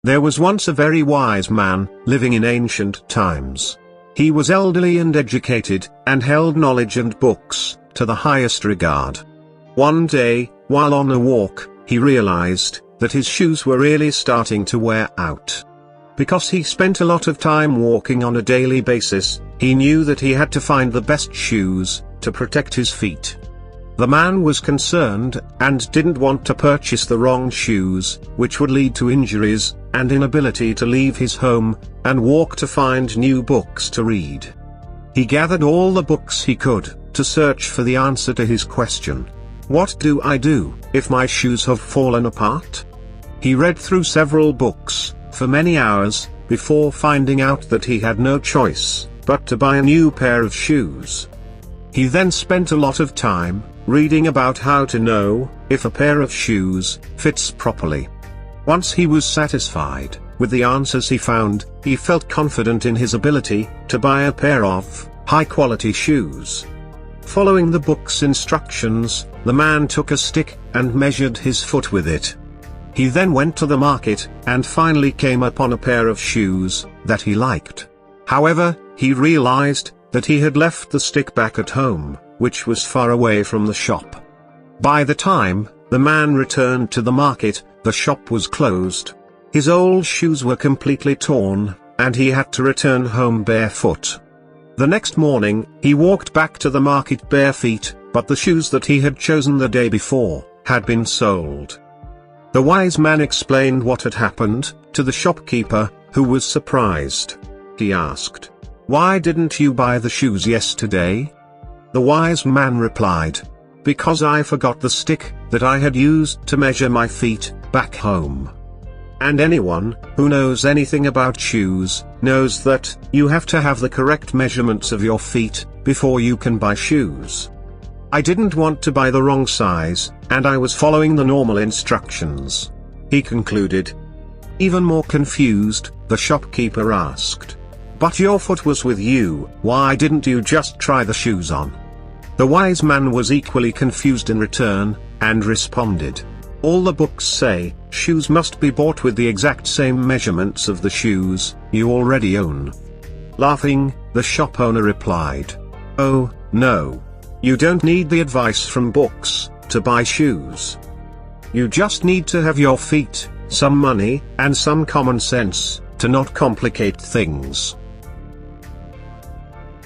There was once a very wise man, living in ancient times. He was elderly and educated, and held knowledge and books to the highest regard. One day, while on a walk, he realized that his shoes were really starting to wear out. Because he spent a lot of time walking on a daily basis, he knew that he had to find the best shoes to protect his feet. The man was concerned, and didn't want to purchase the wrong shoes, which would lead to injuries, and inability to leave his home, and walk to find new books to read. He gathered all the books he could, to search for the answer to his question. What do I do, if my shoes have fallen apart? He read through several books, for many hours, before finding out that he had no choice, but to buy a new pair of shoes. He then spent a lot of time, reading about how to know if a pair of shoes fits properly. Once he was satisfied with the answers he found, he felt confident in his ability to buy a pair of high-quality shoes. Following the book's instructions, the man took a stick and measured his foot with it. He then went to the market, and finally came upon a pair of shoes that he liked. However, he realized that he had left the stick back at home, which was far away from the shop. By the time the man returned to the market, the shop was closed. His old shoes were completely torn, and he had to return home barefoot. The next morning, he walked back to the market bare feet, but the shoes that he had chosen the day before had been sold. The wise man explained what had happened to the shopkeeper, who was surprised. He asked, "Why didn't you buy the shoes yesterday?" The wise man replied, "Because I forgot the stick that I had used to measure my feet back home." And anyone who knows anything about shoes knows that you have to have the correct measurements of your feet before you can buy shoes. I didn't want to buy the wrong size, and I was following the normal instructions, he concluded. Even more confused, the shopkeeper asked, "But your foot was with you, why didn't you just try the shoes on?" The wise man was equally confused in return, and responded, "All the books say, shoes must be bought with the exact same measurements of the shoes you already own." Laughing, the shop owner replied, "Oh, no. You don't need the advice from books to buy shoes. You just need to have your feet, some money, and some common sense to not complicate things."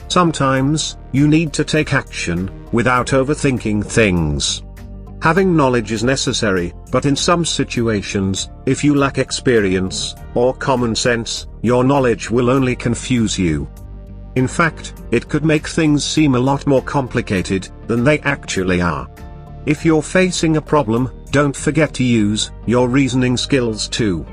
Sometimes, you need to take action, without overthinking things. Having knowledge is necessary, but in some situations, if you lack experience, or common sense, your knowledge will only confuse you. In fact, it could make things seem a lot more complicated than they actually are. If you're facing a problem, don't forget to use your reasoning skills too.